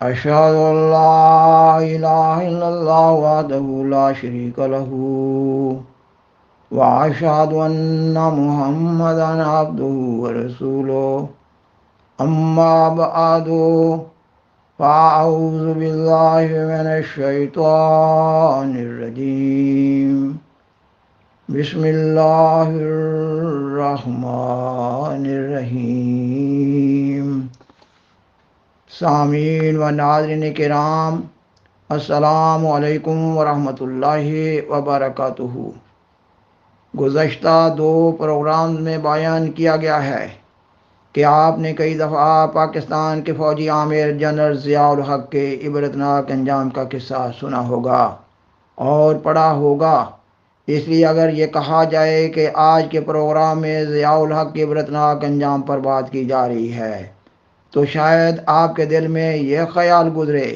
أشهد أن لا إله إلا الله وحده لا شريك له وأشهد أن محمدا عبده ورسوله أما بعد فأعوذ بالله من الشيطان الرجيم بسم الله الرحمن الرحیم۔ سامعین و ناظرین کرام، السلام علیکم ورحمۃ اللہ وبرکاتہ۔ گزشتہ دو پروگرام میں بیان کیا گیا ہے کہ آپ نے کئی دفعہ پاکستان کے فوجی عامر جنرل ضیاء الحق کے عبرتناک انجام کا قصہ سنا ہوگا اور پڑھا ہوگا۔ اس لیے اگر یہ کہا جائے کہ آج کے پروگرام میں ضیاء الحق کے عبرتناک انجام پر بات کی جا رہی ہے تو شاید آپ کے دل میں یہ خیال گزرے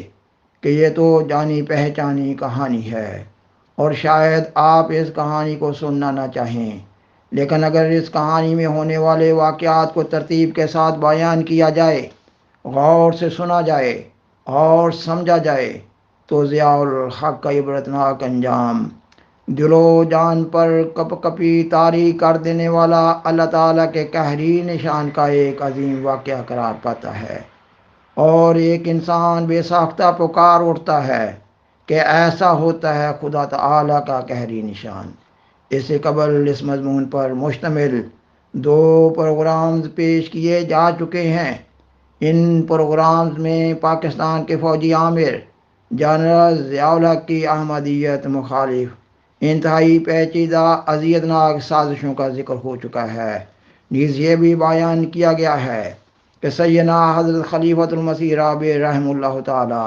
کہ یہ تو جانی پہچانی کہانی ہے اور شاید آپ اس کہانی کو سننا نہ چاہیں، لیکن اگر اس کہانی میں ہونے والے واقعات کو ترتیب کے ساتھ بیان کیا جائے، غور سے سنا جائے اور سمجھا جائے تو ضیاء الحق کا عبرتناک انجام دل و جان پر کپ کپی طاری کر دینے والا اللہ تعالیٰ کے قہری نشان کا ایک عظیم واقعہ قرار پاتا ہے، اور ایک انسان بے ساختہ پکار اٹھتا ہے کہ ایسا ہوتا ہے خدا تعالیٰ کا قہری نشان۔ اس سے قبل اس مضمون پر مشتمل دو پروگرامز پیش کیے جا چکے ہیں۔ ان پروگرامز میں پاکستان کے فوجی عامر جنرل ضیاء الحق کی احمدیت مخالف انتہائی پیچیدہ اذیتناک سازشوں کا ذکر ہو چکا ہے۔ نیز یہ بھی بیان کیا گیا ہے کہ سیدنا حضرت خلیفۃ المسیح رابع رحمہ اللہ تعالی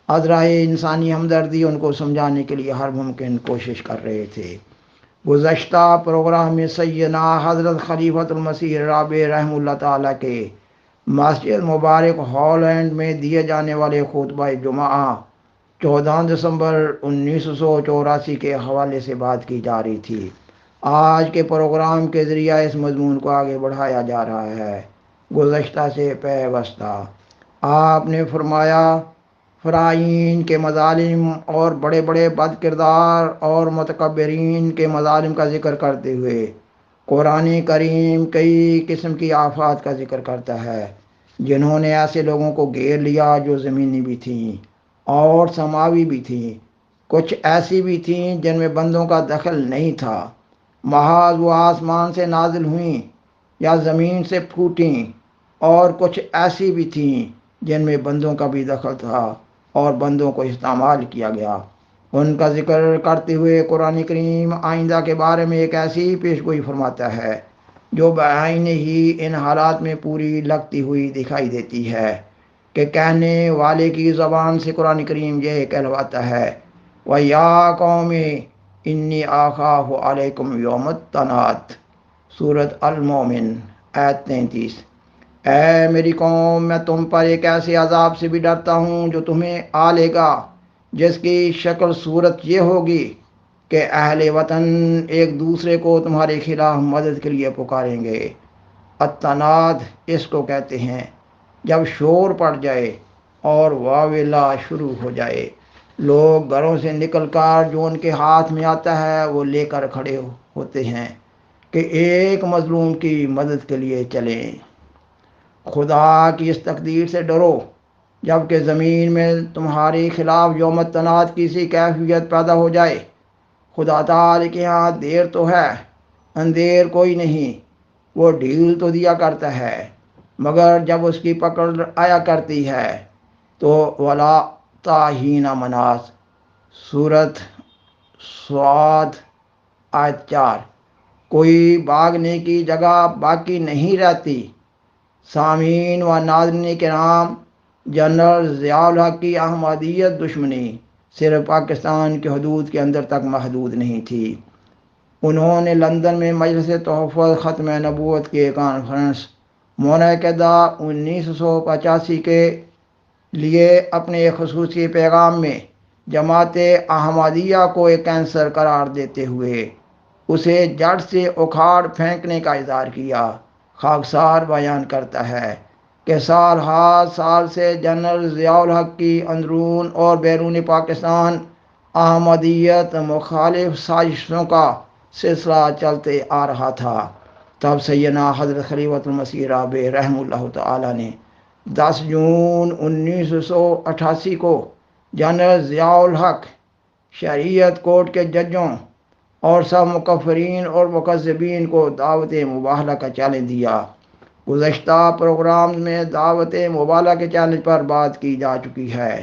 از راہ انسانی ہمدردی ان کو سمجھانے کے لیے ہر ممکن کوشش کر رہے تھے۔ گزشتہ پروگرام میں سیدنا حضرت خلیفۃ المسیح رابع رحمہ اللہ تعالی کے مسجد مبارک ہالینڈ میں دیے جانے والے خطبہ جمعہ 14 دسمبر 1984 کے حوالے سے بات کی جا رہی تھی۔ آج کے پروگرام کے ذریعہ اس مضمون کو آگے بڑھایا جا رہا ہے۔ گزشتہ سے پیوستہ آپ نے فرمایا، فرعین کے مظالم اور بڑے بڑے بد کردار اور متکبرین کے مظالم کا ذکر کرتے ہوئے قرآن کریم کئی قسم کی آفات کا ذکر کرتا ہے جنہوں نے ایسے لوگوں کو گھیر لیا جو زمینی بھی تھیں اور سماوی بھی تھیں۔ کچھ ایسی بھی تھیں جن میں بندوں کا دخل نہیں تھا، محض وہ آسمان سے نازل ہوئیں یا زمین سے پھوٹیں، اور کچھ ایسی بھی تھیں جن میں بندوں کا بھی دخل تھا اور بندوں کو استعمال کیا گیا۔ ان کا ذکر کرتے ہوئے قرآن کریم آئندہ کے بارے میں ایک ایسی پیشگوئی فرماتا ہے جو بعین ہی ان حالات میں پوری لگتی ہوئی دکھائی دیتی ہے کہ کہنے والے کی زبان سے قرآن کریم یہ کہلواتا ہے، وَيَا قَوْمِ إِنِّي أَخَافُ عَلَيْكُمْ يَوْمَ التَّنَادِ، سورۃ المومن آیت 33۔ اے میری قوم، میں تم پر ایک ایسے عذاب سے بھی ڈرتا ہوں جو تمہیں آ لے گا، جس کی شکل صورت یہ ہوگی کہ اہل وطن ایک دوسرے کو تمہارے خلاف مدد کے لیے پکاریں گے۔ التناد اس کو کہتے ہیں جب شور پڑ جائے اور واویلا شروع ہو جائے، لوگ گھروں سے نکل کر جو ان کے ہاتھ میں آتا ہے وہ لے کر کھڑے ہوتے ہیں کہ ایک مظلوم کی مدد کے لیے چلیں۔ خدا کی اس تقدیر سے ڈرو جب کہ زمین میں تمہارے خلاف یوم التناد کی سی کیفیت پیدا ہو جائے۔ خدا تعالی کے ہاں دیر تو ہے، اندیر کوئی نہیں، وہ ڈھیل تو دیا کرتا ہے، مگر جب اس کی پکڑ آیا کرتی ہے تو ولا تاہین مناس، سورۃ صاد آیت 4، کوئی بھاگنے کی جگہ باقی نہیں رہتی۔ سامعین و ناظرین کرام، جنرل ضیاء الحق کی احمدیت دشمنی صرف پاکستان کی حدود کے اندر تک محدود نہیں تھی۔ انہوں نے لندن میں مجلس تحفظ ختم نبوت کی ایک کانفرنس منعقدہ 1985 کے لیے اپنے ایک خصوصی پیغام میں جماعت احمدیہ کو ایک کینسر قرار دیتے ہوئے اسے جڑ سے اکھاڑ پھینکنے کا اظہار کیا۔ خاکسار بیان کرتا ہے کہ سال ہر سال سے جنرل ضیاء الحق کی اندرون اور بیرون پاکستان احمدیت مخالف سازشوں کا سلسلہ چلتے آ رہا تھا، تب سیدنا حضرت خلیفۃ المسیح رابع رحمہ اللہ تعالی نے 10 جون 1988 کو جنرل ضیاء الحق، شریعت کورٹ کے ججوں اور سب مکفرین اور مکذبین کو دعوت مباہلہ کا چیلنج دیا۔ گزشتہ پروگرام میں دعوت مباہلہ کے چیلنج پر بات کی جا چکی ہے۔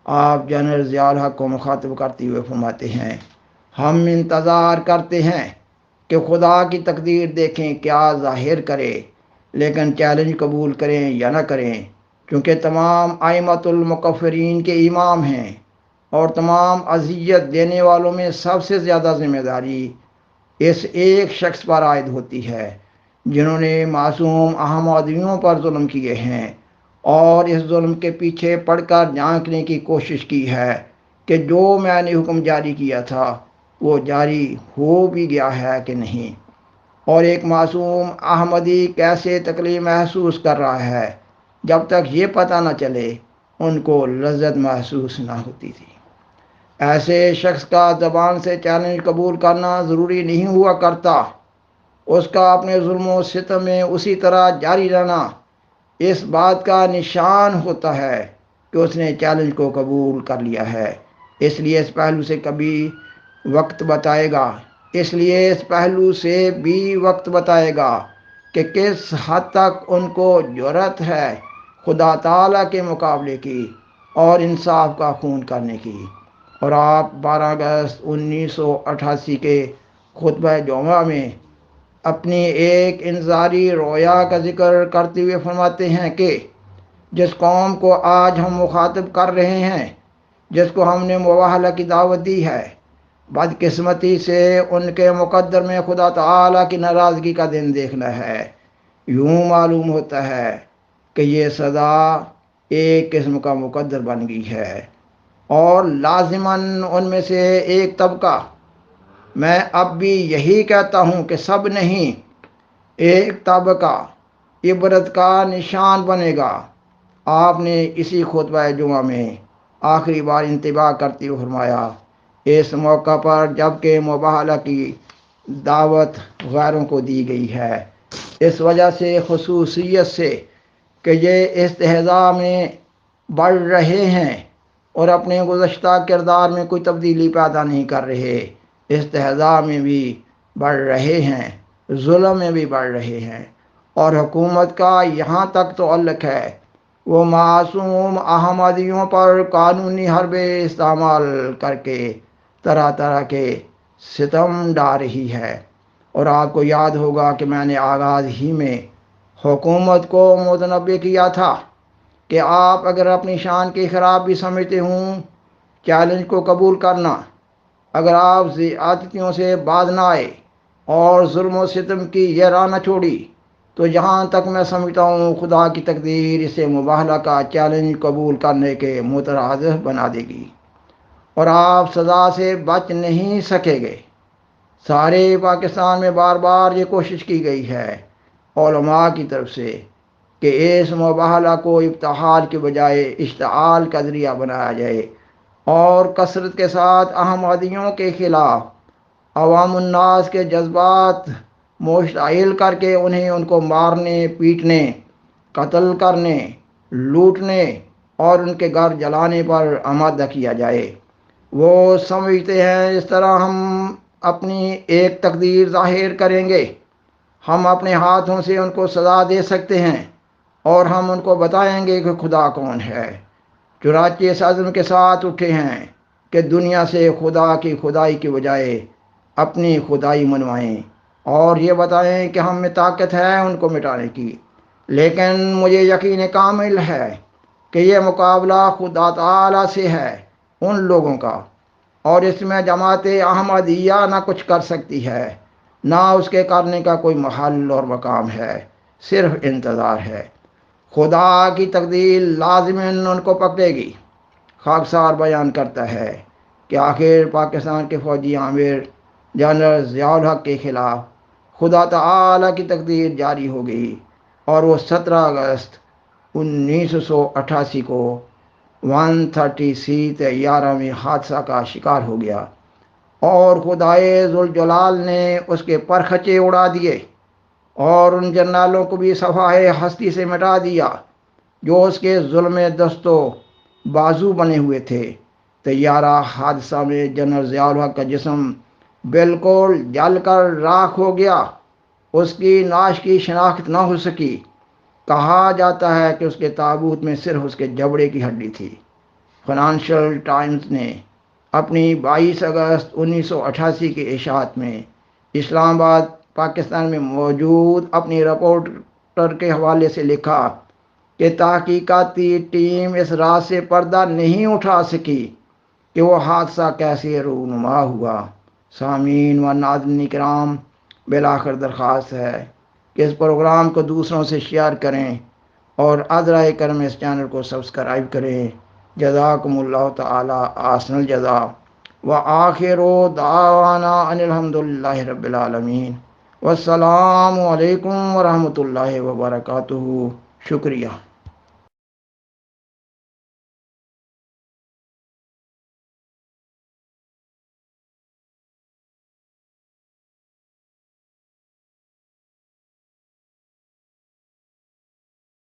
آپ جنرل ضیاء الحق کو مخاطب کرتے ہوئے فرماتے ہیں، ہم انتظار کرتے ہیں کہ خدا کی تقدیر دیکھیں کیا ظاہر کرے، لیکن چیلنج قبول کریں یا نہ کریں، کیونکہ تمام ائمۃ المکفرین کے امام ہیں اور تمام اذیت دینے والوں میں سب سے زیادہ ذمہ داری اس ایک شخص پر عائد ہوتی ہے جنہوں نے معصوم احمدیوں پر ظلم کیے ہیں، اور اس ظلم کے پیچھے پڑ کر جھانکنے کی کوشش کی ہے کہ جو میں نے حکم جاری کیا تھا وہ جاری ہو بھی گیا ہے کہ نہیں، اور ایک معصوم احمدی کیسے تکلیف محسوس کر رہا ہے جب تک یہ پتہ نہ چلے ان کو لذت محسوس نہ ہوتی تھی۔ ایسے شخص کا زبان سے چیلنج قبول کرنا ضروری نہیں ہوا کرتا، اس کا اپنے ظلم و ستم میں اسی طرح جاری رہنا اس بات کا نشان ہوتا ہے کہ اس نے چیلنج کو قبول کر لیا ہے۔ اس لیے اس پہلو سے کبھی وقت بتائے گا اس پہلو سے بھی وقت بتائے گا کہ کس حد تک ان کو جرأت ہے خدا تعالیٰ کے مقابلے کی اور انصاف کا خون کرنے کی۔ اور آپ 12 اگست 1988 کے خطبہ جمعہ میں اپنی ایک انذاری رویا کا ذکر کرتے ہوئے فرماتے ہیں کہ جس قوم کو آج ہم مخاطب کر رہے ہیں، جس کو ہم نے مباہلہ کی دعوت دی ہے، بدقسمتی سے ان کے مقدر میں خدا تعالیٰ کی ناراضگی کا دن دیکھنا ہے۔ یوں معلوم ہوتا ہے کہ یہ سزا ایک قسم کا مقدر بن گئی ہے، اور لازماً ان میں سے ایک طبقہ، میں اب بھی یہی کہتا ہوں کہ سب نہیں، ایک طبقہ عبرت کا نشان بنے گا۔ آپ نے اسی خطبہ جمعہ میں آخری بار انتباہ کرتے ہوئے فرمایا، اس موقع پر جب کہ مباہلہ کی دعوت غیروں کو دی گئی ہے، اس وجہ سے خصوصیت سے کہ یہ استہزاء میں بڑھ رہے ہیں اور اپنے گزشتہ کردار میں کوئی تبدیلی پیدا نہیں کر رہے، استہزاء میں بھی بڑھ رہے ہیں، ظلم میں بھی بڑھ رہے ہیں، اور حکومت کا یہاں تک تعلق ہے وہ معصوم احمدیوں پر قانونی حرب استعمال کر کے طرح طرح کے ستم ڈال رہی ہے۔ اور آپ کو یاد ہوگا کہ میں نے آغاز ہی میں حکومت کو متنبہ کیا تھا کہ آپ اگر اپنی شان کی خرابی سمجھتے ہوں چیلنج کو قبول کرنا، اگر آپ زیادتیوں سے باز نہ آئے اور ظلم و ستم کی یہ راہ نہ چھوڑی، تو جہاں تک میں سمجھتا ہوں خدا کی تقدیر اسے مباہلہ کا چیلنج قبول کرنے کے مترادف بنا دے گی اور آپ سزا سے بچ نہیں سکے گے۔ سارے پاکستان میں بار بار یہ کوشش کی گئی ہے علماء کی طرف سے کہ اس مباہلہ کو ابتحال کے بجائے اشتعال کا ذریعہ بنایا جائے اور کثرت کے ساتھ احمدیوں کے خلاف عوام الناس کے جذبات مشتعل کر کے انہیں ان کو مارنے، پیٹنے، قتل کرنے، لوٹنے اور ان کے گھر جلانے پر آمادہ کیا جائے۔ وہ سمجھتے ہیں اس طرح ہم اپنی ایک تقدیر ظاہر کریں گے، ہم اپنے ہاتھوں سے ان کو سزا دے سکتے ہیں اور ہم ان کو بتائیں گے کہ خدا کون ہے۔ چنانچہ اس عزم کے ساتھ اٹھے ہیں کہ دنیا سے خدا کی خدائی کی بجائے اپنی خدائی منوائیں اور یہ بتائیں کہ ہم میں طاقت ہے ان کو مٹانے کی۔ لیکن مجھے یقین کامل ہے کہ یہ مقابلہ خدا تعالیٰ سے ہے، ان لوگوں کا، اور اس میں جماعت احمدیہ نہ کچھ کر سکتی ہے، نہ اس کے کرنے کا کوئی محل اور مقام ہے، صرف انتظار ہے۔ خدا کی تقدیر لازماً ان کو پکڑے گی۔ خاکسار بیان کرتا ہے کہ آخر پاکستان کے فوجی عامر جنرل ضیاء الحق کے خلاف خدا تعالیٰ کی تقدیر جاری ہو گئی اور وہ 17 اگست 1988 کو 130C طیارہ میں حادثہ کا شکار ہو گیا اور خدائے ذوالجلال نے اس کے پرخچے اڑا دیے اور ان جنرالوں کو بھی صفحۂ ہستی سے مٹا دیا جو اس کے ظلم دست و بازو بنے ہوئے تھے۔ طیارہ حادثہ میں جنرل ضیاء الحق کا جسم بالکل جل کر راکھ ہو گیا، اس کی نعش کی شناخت نہ ہو سکی۔ کہا جاتا ہے کہ اس کے تابوت میں صرف اس کے جبڑے کی ہڈی تھی۔ فائنانشل ٹائمز نے اپنی 22 اگست 1988 کی اشاعت میں اسلام آباد پاکستان میں موجود اپنی رپورٹر کے حوالے سے لکھا کہ تحقیقاتی ٹیم اس راز سے پردہ نہیں اٹھا سکی کہ وہ حادثہ کیسے رونما ہوا۔ سامعین و ناظرین کرام، بالآخر درخواست ہے کہ اس پروگرام کو دوسروں سے شیئر کریں اور عذرائے کرم اس چینل کو سبسکرائب کریں۔ جزاکم اللہ تعالی احسن الجزاء وآخر دعوانا ان الحمدللہ رب العالمین والسلام علیکم ورحمۃ اللہ وبرکاتہ۔ شکریہ۔